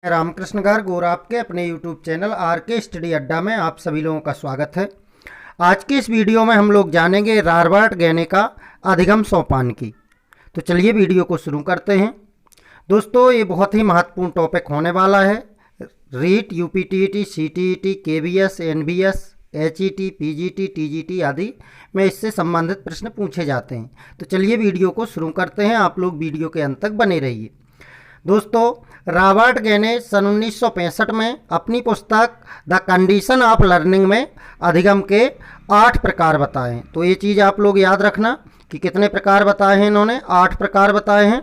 रामकृष्ण गार्ग और आपके अपने YouTube चैनल आरके स्टडी अड्डा में आप सभी लोगों का स्वागत है। आज के इस वीडियो में हम लोग जानेंगे रॉबर्ट गेने का अधिगम सोपान की। तो चलिए वीडियो को शुरू करते हैं। दोस्तों, ये बहुत ही महत्वपूर्ण टॉपिक होने वाला है। REET, UPTET, CTET, KBS, NBS, HET, PGT, TGT आदि में इससे संबंधित प्रश्न पूछे जाते हैं। तो चलिए वीडियो को शुरू करते हैं। आप लोग वीडियो के अंत तक बने रहिए। दोस्तों, रॉबर्ट गेने सन 1965 में अपनी पुस्तक द कंडीशन ऑफ लर्निंग में अधिगम के 8 प्रकार बताए हैं। तो ये चीज़ आप लोग याद रखना कि कितने प्रकार बताए हैं इन्होंने। 8 प्रकार बताए हैं।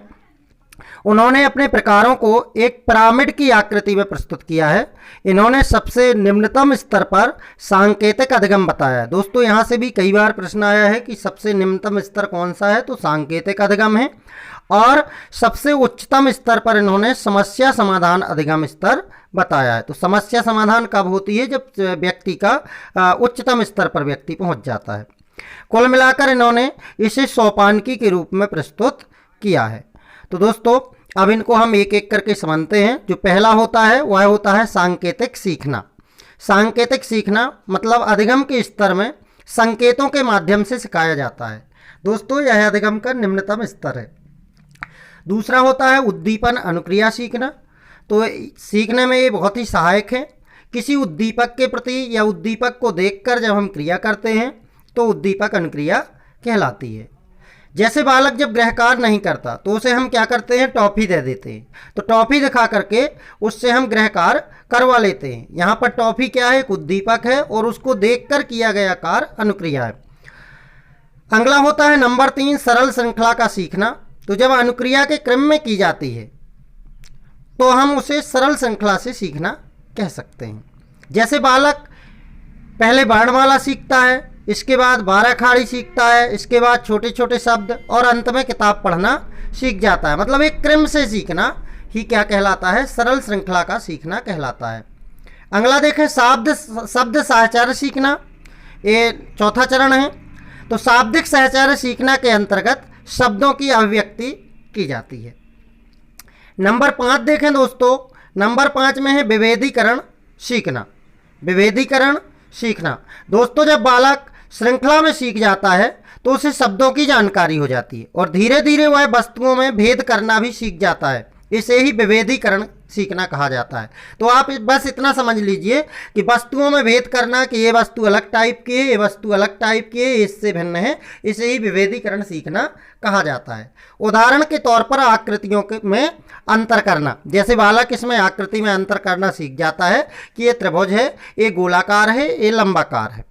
उन्होंने अपने प्रकारों को एक पिरामिड की आकृति में प्रस्तुत किया है। इन्होंने सबसे निम्नतम स्तर पर सांकेतिक अधिगम बताया है। दोस्तों, यहाँ से भी कई बार प्रश्न आया है कि सबसे निम्नतम स्तर कौन सा है, तो सांकेतिक अधिगम है। और सबसे उच्चतम स्तर पर इन्होंने समस्या समाधान अधिगम स्तर बताया है। तो समस्या समाधान कब होती है? जब व्यक्ति का उच्चतम स्तर पर व्यक्ति पहुंच जाता है। कुल मिलाकर इन्होंने इसे सोपानकी के रूप में प्रस्तुत किया है। तो दोस्तों, अब इनको हम एक एक करके समझते हैं। जो पहला होता है वह होता है सांकेतिक सीखना। सांकेतिक सीखना मतलब अधिगम के स्तर में संकेतों के माध्यम से सिखाया जाता है। दोस्तों, यह अधिगम का निम्नतम स्तर है। दूसरा होता है उद्दीपन अनुक्रिया सीखना। तो सीखने में ये बहुत ही सहायक है। किसी उद्दीपक के प्रति या उद्दीपक को देखकर जब हम क्रिया करते हैं तो उद्दीपक अनुक्रिया कहलाती है। जैसे बालक जब गृहकार्य नहीं करता तो उसे हम क्या करते हैं? टॉफ़ी दे देते हैं। तो टॉफ़ी दिखा करके उससे हम गृहकार्य करवा लेते हैं। यहाँ पर टॉफ़ी क्या है? एक उद्दीपक है और उसको देखकर किया गया कार्य अनुक्रिया है। अगला होता है नंबर 3 सरल श्रृंखला का सीखना। तो जब अनुक्रिया के क्रम में की जाती है तो हम उसे सरल श्रृंखला से सीखना कह सकते हैं। जैसे बालक पहले वर्णमाला सीखता है, इसके बाद 12 खाड़ी सीखता है, इसके बाद छोटे छोटे शब्द और अंत में किताब पढ़ना सीख जाता है। मतलब एक क्रम से सीखना ही क्या कहलाता है? सरल श्रृंखला का सीखना कहलाता है। अगला देखें शब्द साहचर्य सीखना। ये चौथा चरण है। तो शाब्दिक साहचर्य सीखना के अंतर्गत शब्दों की अभिव्यक्ति की जाती है। नंबर 5 देखें दोस्तों। नंबर 5 में है विभेदीकरण सीखना। विभेदीकरण सीखना। दोस्तों, जब बालक श्रृंखला में सीख जाता है तो उसे शब्दों की जानकारी हो जाती है और धीरे धीरे वह वस्तुओं में भेद करना भी सीख जाता है। इसे ही विभेदीकरण सीखना कहा जाता है। तो आप बस इतना समझ लीजिए कि वस्तुओं में भेद करना कि ये वस्तु अलग टाइप की है, ये वस्तु अलग टाइप की है, इससे भिन्न है। इसे ही विभेदीकरण सीखना कहा जाता है। उदाहरण के तौर पर आकृतियों में अंतर करना। जैसे बालक इसमें आकृति में अंतर करना सीख जाता है कि ये त्रिभुज है, ये गोलाकार है, ये लंबाकार है।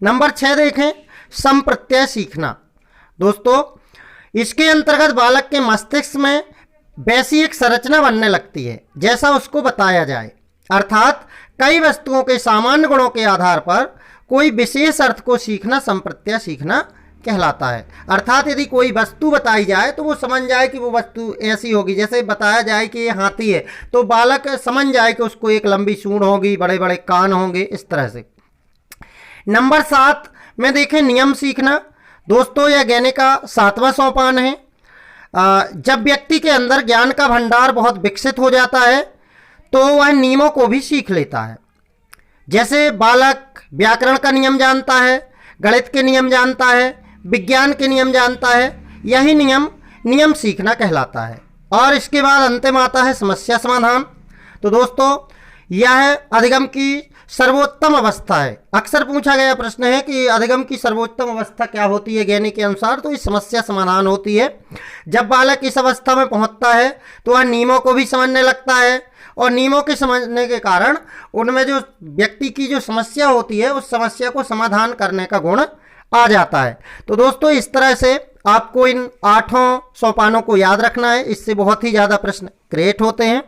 नंबर 6 देखें संप्रत्यय सीखना। दोस्तों, इसके अंतर्गत बालक के मस्तिष्क में वैसी एक संरचना बनने लगती है जैसा उसको बताया जाए। अर्थात कई वस्तुओं के सामान्य गुणों के आधार पर कोई विशेष अर्थ को सीखना संप्रत्यय सीखना कहलाता है। अर्थात यदि कोई वस्तु बताई जाए तो वो समझ जाए कि वो वस्तु ऐसी होगी। जैसे बताया जाए कि ये हाथी है तो बालक समझ जाए कि उसको एक लंबी सूंड होगी, बड़े बड़े कान होंगे, इस तरह से। नंबर 7 में देखें नियम सीखना। दोस्तों, यह गेने का 7वां सोपान है। जब व्यक्ति के अंदर ज्ञान का भंडार बहुत विकसित हो जाता है तो वह नियमों को भी सीख लेता है। जैसे बालक व्याकरण का नियम जानता है, गणित के नियम जानता है, विज्ञान के नियम जानता है। यही नियम सीखना कहलाता है। और इसके बाद अंतिम आता है समस्या समाधान। तो दोस्तों, यह अधिगम की सर्वोत्तम अवस्था है। अक्सर पूछा गया प्रश्न है कि अधिगम की सर्वोत्तम अवस्था क्या होती है गेने के अनुसार? तो ये समस्या समाधान होती है। जब बालक इस अवस्था में पहुंचता है तो वह नियमों को भी समझने लगता है और नियमों के समझने के कारण उनमें जो व्यक्ति की जो समस्या होती है उस समस्या को समाधान करने का गुण आ जाता है। तो दोस्तों, इस तरह से आपको इन 8 सोपानों को याद रखना है। इससे बहुत ही ज़्यादा प्रश्न क्रिएट होते हैं।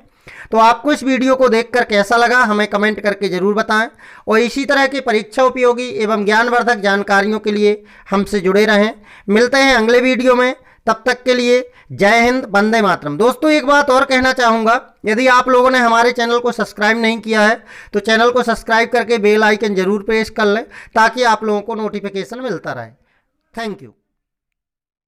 तो आपको इस वीडियो को देखकर कैसा लगा हमें कमेंट करके ज़रूर बताएं और इसी तरह की परीक्षा उपयोगी एवं ज्ञानवर्धक जानकारियों के लिए हमसे जुड़े रहें। मिलते हैं अगले वीडियो में। तब तक के लिए जय हिंद, वंदे मातरम। दोस्तों, एक बात और कहना चाहूँगा, यदि आप लोगों ने हमारे चैनल को सब्सक्राइब नहीं किया है तो चैनल को सब्सक्राइब करके बेल आइकन ज़रूर प्रेस कर लें ताकि आप लोगों को नोटिफिकेशन मिलता रहे। Thank you.